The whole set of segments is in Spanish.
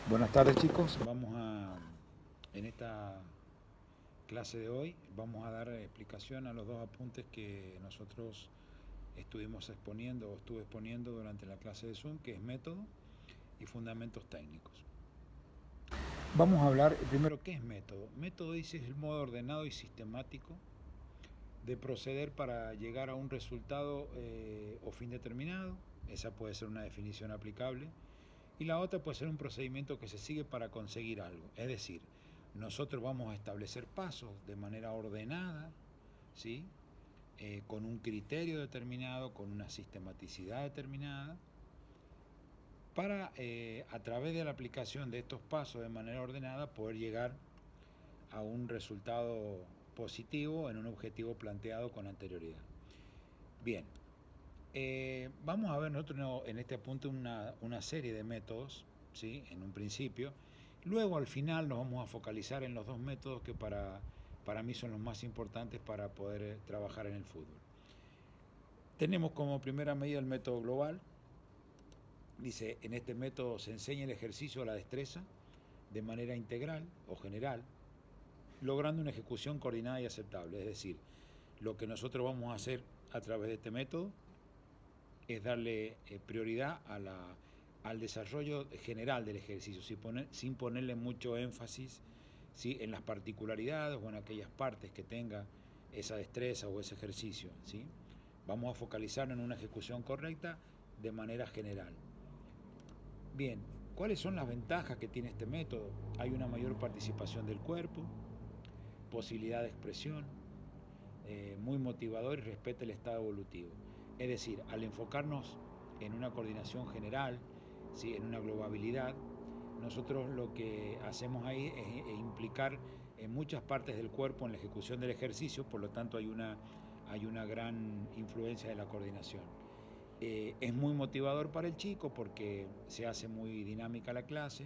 Buenas tardes, chicos. En esta clase de hoy, vamos a dar explicación a los dos apuntes que nosotros estuvimos exponiendo o estuve exponiendo durante la clase de Zoom, que es método y fundamentos técnicos. Vamos a hablar primero qué es método. Método dice es el modo ordenado y sistemático de proceder para llegar a un resultado o fin determinado. Esa puede ser una definición aplicable. Y la otra puede ser un procedimiento que se sigue para conseguir algo. Es decir, nosotros vamos a establecer pasos de manera ordenada, ¿sí? Con un criterio determinado, con una sistematicidad determinada, para a través de la aplicación de estos pasos de manera ordenada poder llegar a un resultado positivo en un objetivo planteado con anterioridad. Bien, vamos a ver nosotros en este punto una serie de métodos, ¿sí? En un principio. Luego al final nos vamos a focalizar en los dos métodos que para mí son los más importantes para poder trabajar en el fútbol. Tenemos como primera medida el método global. Dice, en este método se enseña el ejercicio de la destreza de manera integral o general, logrando una ejecución coordinada y aceptable. Es decir, lo que nosotros vamos a hacer a través de este método es darle prioridad al desarrollo general del ejercicio, sin ponerle mucho énfasis, ¿sí? En las particularidades o en aquellas partes que tenga esa destreza o ese ejercicio, ¿sí? Vamos a focalizarnos en una ejecución correcta de manera general. Bien, ¿cuáles son las ventajas que tiene este método? Hay una mayor participación del cuerpo, posibilidad de expresión, muy motivador y respeta el estado evolutivo. Es decir, al enfocarnos en una coordinación general, ¿sí? En una globabilidad, nosotros lo que hacemos ahí es implicar en muchas partes del cuerpo en la ejecución del ejercicio, por lo tanto hay una gran influencia de la coordinación. Es muy motivador para el chico porque se hace muy dinámica la clase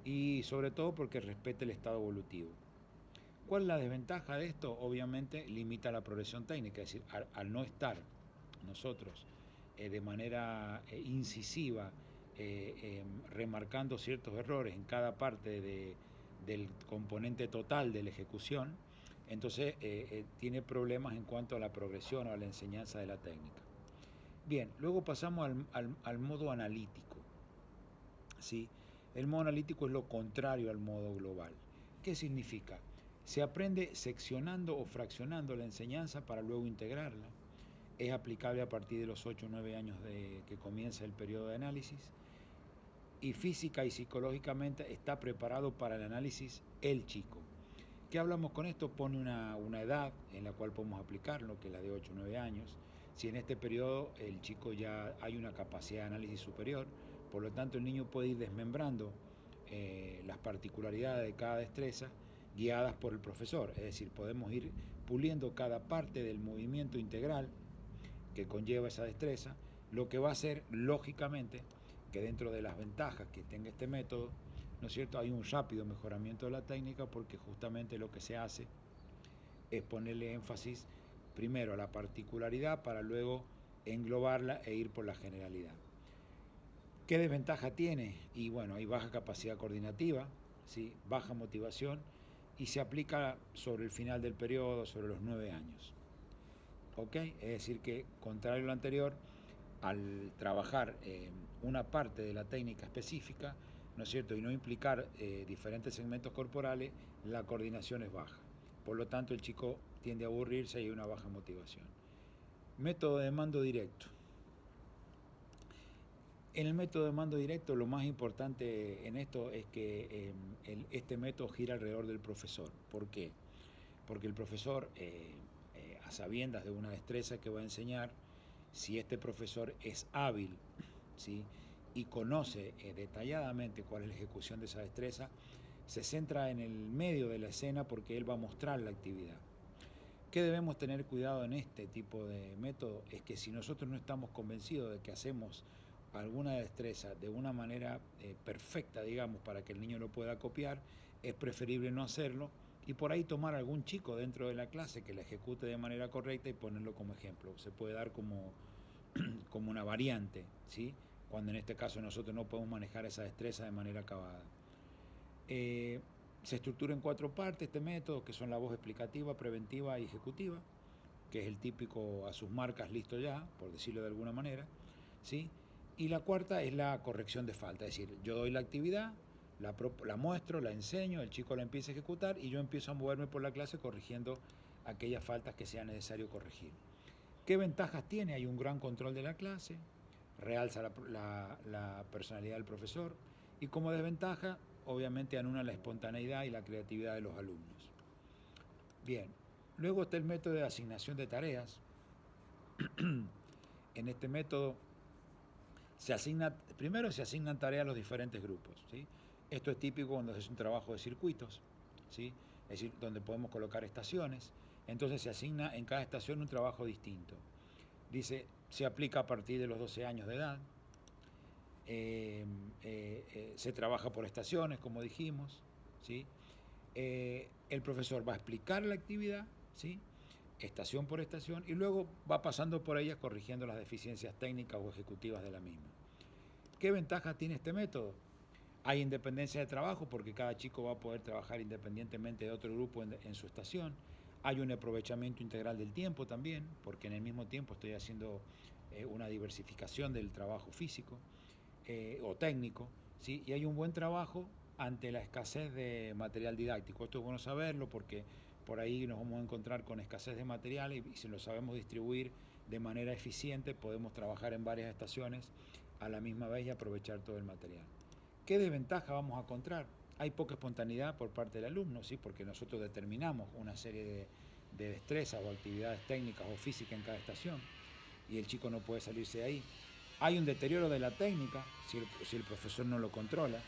y sobre todo porque respeta el estado evolutivo. ¿Cuál es la desventaja de esto? Obviamente limita la progresión técnica, es decir, al no estar nosotros de manera incisiva remarcando ciertos errores en cada parte del componente total de la ejecución, entonces tiene problemas en cuanto a la progresión o a la enseñanza de la técnica. Bien, luego pasamos al modo analítico. ¿Sí? El modo analítico es lo contrario al modo global. ¿Qué significa? Se aprende seccionando o fraccionando la enseñanza para luego integrarla. Es aplicable a partir de los 8 o 9 años de que comienza el periodo de análisis. Y física y psicológicamente está preparado para el análisis el chico. ¿Qué hablamos con esto? Pone una edad en la cual podemos aplicarlo, que es la de 8 o 9 años. Si en este periodo el chico ya hay una capacidad de análisis superior, por lo tanto el niño puede ir desmembrando las particularidades de cada destreza guiadas por el profesor. Es decir, podemos ir puliendo cada parte del movimiento integral que conlleva esa destreza, lo que va a hacer, lógicamente, que dentro de las ventajas que tenga este método, ¿no es cierto?, hay un rápido mejoramiento de la técnica porque justamente lo que se hace es ponerle énfasis primero a la particularidad para luego englobarla e ir por la generalidad. ¿Qué desventaja tiene? Y bueno, hay baja capacidad coordinativa, ¿sí? Baja motivación y se aplica sobre el final del periodo, sobre los 9 años. ¿Ok? Es decir que, contrario a lo anterior, al trabajar una parte de la técnica específica, ¿no es cierto?, y no implicar diferentes segmentos corporales, la coordinación es baja. Por lo tanto, el chico tiende a aburrirse y hay una baja motivación. Método de mando directo. En el método de mando directo, lo más importante en esto es que este método gira alrededor del profesor. ¿Por qué? Porque el profesor, a sabiendas de una destreza que va a enseñar, si este profesor es hábil, ¿sí?, y conoce detalladamente cuál es la ejecución de esa destreza, se centra en el medio de la escena porque él va a mostrar la actividad. ¿Qué debemos tener cuidado en este tipo de método? Es que si nosotros no estamos convencidos de que hacemos alguna destreza de una manera perfecta, digamos, para que el niño lo pueda copiar, es preferible no hacerlo y por ahí tomar algún chico dentro de la clase que la ejecute de manera correcta y ponerlo como ejemplo. Se puede dar como una variante, ¿sí?, cuando en este caso nosotros no podemos manejar esa destreza de manera acabada. Eh, Se estructura en 4 partes este método, que son la voz explicativa, preventiva y ejecutiva, que es el típico a sus marcas, listo ya, por decirlo de alguna manera, ¿sí? Y la cuarta es la corrección de falta, es decir, yo doy la actividad, la muestro, la enseño, el chico la empieza a ejecutar y yo empiezo a moverme por la clase corrigiendo aquellas faltas que sea necesario corregir. ¿Qué ventajas tiene? Hay un gran control de la clase, realza la personalidad del profesor y como desventaja, obviamente anula la espontaneidad y la creatividad de los alumnos. Bien, luego está el método de asignación de tareas. En este método primero se asignan tareas a los diferentes grupos, ¿sí? Esto es típico cuando es un trabajo de circuitos, ¿sí? Es decir, donde podemos colocar estaciones. Entonces se asigna en cada estación un trabajo distinto. Dice, se aplica a partir de los 12 años de edad. Se trabaja por estaciones, como dijimos, ¿sí? El profesor va a explicar la actividad, ¿sí? Estación por estación, y luego va pasando por ella corrigiendo las deficiencias técnicas o ejecutivas de la misma. ¿Qué ventajas tiene este método? Hay independencia de trabajo porque cada chico va a poder trabajar independientemente de otro grupo en su estación. Hay un aprovechamiento integral del tiempo también, porque en el mismo tiempo estoy haciendo una diversificación del trabajo físico o técnico, ¿sí? Y hay un buen trabajo ante la escasez de material didáctico. Esto es bueno saberlo porque por ahí nos vamos a encontrar con escasez de material y si lo sabemos distribuir de manera eficiente podemos trabajar en varias estaciones a la misma vez y aprovechar todo el material. ¿Qué desventaja vamos a encontrar? Hay poca espontaneidad por parte del alumno, ¿sí? Porque nosotros determinamos una serie de destrezas o actividades técnicas o físicas en cada estación y el chico no puede salirse de ahí. Hay un deterioro de la técnica si el profesor no lo controla.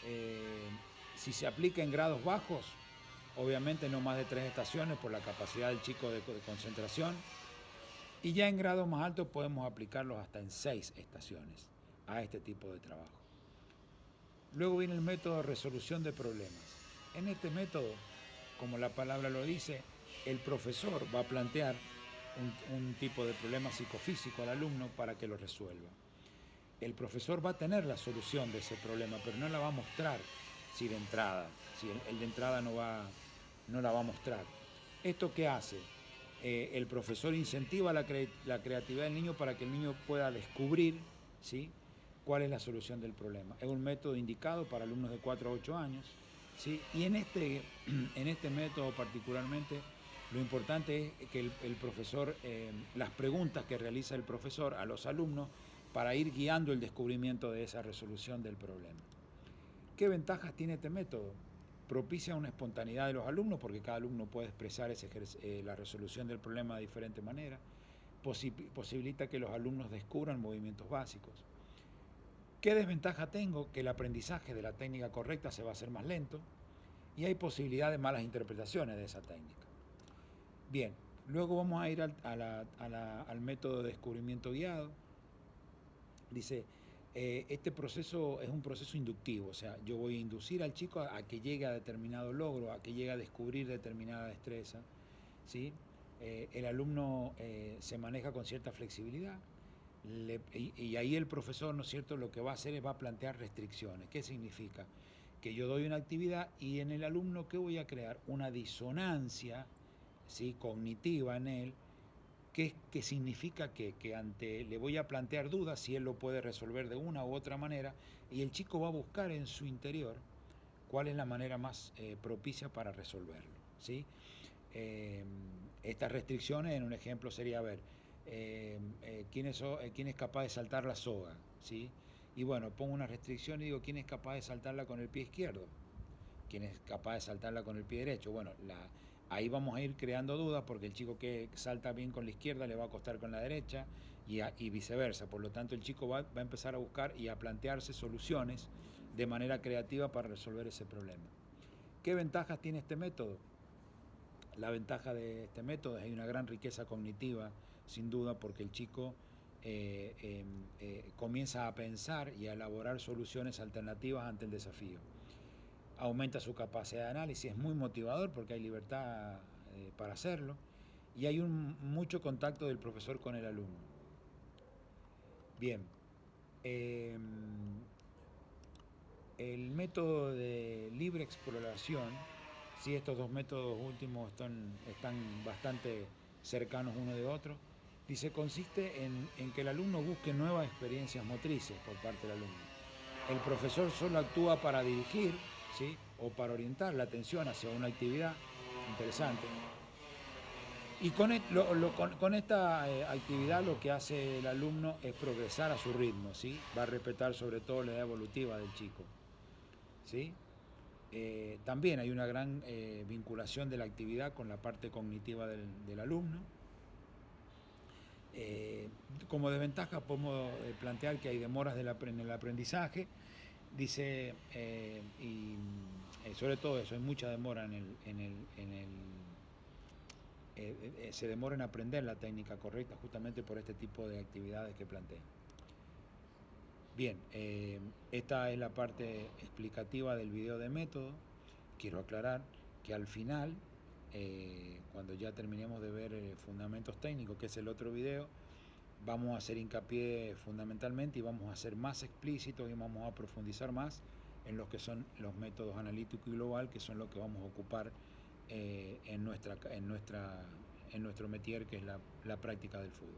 Eh, si se aplica en grados bajos, obviamente no más de 3 estaciones por la capacidad del chico de concentración. Y ya en grados más altos podemos aplicarlos hasta en 6 estaciones a este tipo de trabajo. Luego viene el método de resolución de problemas. En este método, como la palabra lo dice, el profesor va a plantear un tipo de problema psicofísico al alumno para que lo resuelva. El profesor va a tener la solución de ese problema, pero no la va a mostrar si de entrada, si el de entrada no la va a mostrar. ¿Esto qué hace? El profesor incentiva la creatividad del niño para que el niño pueda descubrir, ¿sí?, cuál es la solución del problema. Es un método indicado para alumnos de 4 a 8 años, ¿sí? Y en este método particularmente, lo importante es que el profesor, las preguntas que realiza el profesor a los alumnos para ir guiando el descubrimiento de esa resolución del problema. ¿Qué ventajas tiene este método? Propicia una espontaneidad de los alumnos porque cada alumno puede expresar la resolución del problema de diferente manera. Posibilita que los alumnos descubran movimientos básicos. ¿Qué desventaja tengo? Que el aprendizaje de la técnica correcta se va a hacer más lento y hay posibilidad de malas interpretaciones de esa técnica. Bien, luego vamos a ir al método de descubrimiento guiado. Dice, este proceso es un proceso inductivo, o sea, yo voy a inducir al chico a que llegue a determinado logro, a que llegue a descubrir determinada destreza, ¿sí? El alumno se maneja con cierta flexibilidad y ahí el profesor, ¿no es cierto?, lo que va a hacer es va a plantear restricciones. ¿Qué significa? Que yo doy una actividad y en el alumno, ¿qué voy a crear? Una disonancia, ¿sí?, cognitiva en él. ¿Qué significa que le voy a plantear dudas si él lo puede resolver de una u otra manera y el chico va a buscar en su interior cuál es la manera más propicia para resolverlo, ¿sí? Estas restricciones, en un ejemplo sería, a ver, ¿quién es capaz de saltar la soga? ¿Sí? Y bueno, pongo una restricción y digo, ¿quién es capaz de saltarla con el pie izquierdo? ¿Quién es capaz de saltarla con el pie derecho? Bueno, ahí vamos a ir creando dudas porque el chico que salta bien con la izquierda le va a costar con la derecha y viceversa. Por lo tanto, el chico va a empezar a buscar y a plantearse soluciones de manera creativa para resolver ese problema. ¿Qué ventajas tiene este método? La ventaja de este método es que hay una gran riqueza cognitiva, sin duda, porque el chico comienza a pensar y a elaborar soluciones alternativas ante el desafío. Aumenta su capacidad de análisis, es muy motivador porque hay libertad para hacerlo y hay mucho contacto del profesor con el alumno. Bien, el método de libre exploración, sí, estos dos métodos últimos están bastante cercanos uno de otro, dice, consiste en que el alumno busque nuevas experiencias motrices por parte del alumno. El profesor solo actúa para dirigir, ¿sí?, o para orientar la atención hacia una actividad interesante. Y con esta actividad lo que hace el alumno es progresar a su ritmo, ¿sí? Va a respetar sobre todo la edad evolutiva del chico, ¿sí? También hay una gran vinculación de la actividad con la parte cognitiva del alumno. Como desventaja podemos plantear que hay demoras en el aprendizaje, dice, y sobre todo eso, hay mucha demora se demora en aprender la técnica correcta justamente por este tipo de actividades que planteé. Bien, esta es la parte explicativa del video de método. Quiero aclarar que al final, cuando ya terminemos de ver fundamentos técnicos, que es el otro video, vamos a hacer hincapié fundamentalmente y vamos a ser más explícitos y vamos a profundizar más en lo que son los métodos analítico y global, que son los que vamos a ocupar en nuestro métier, que es la práctica del fútbol.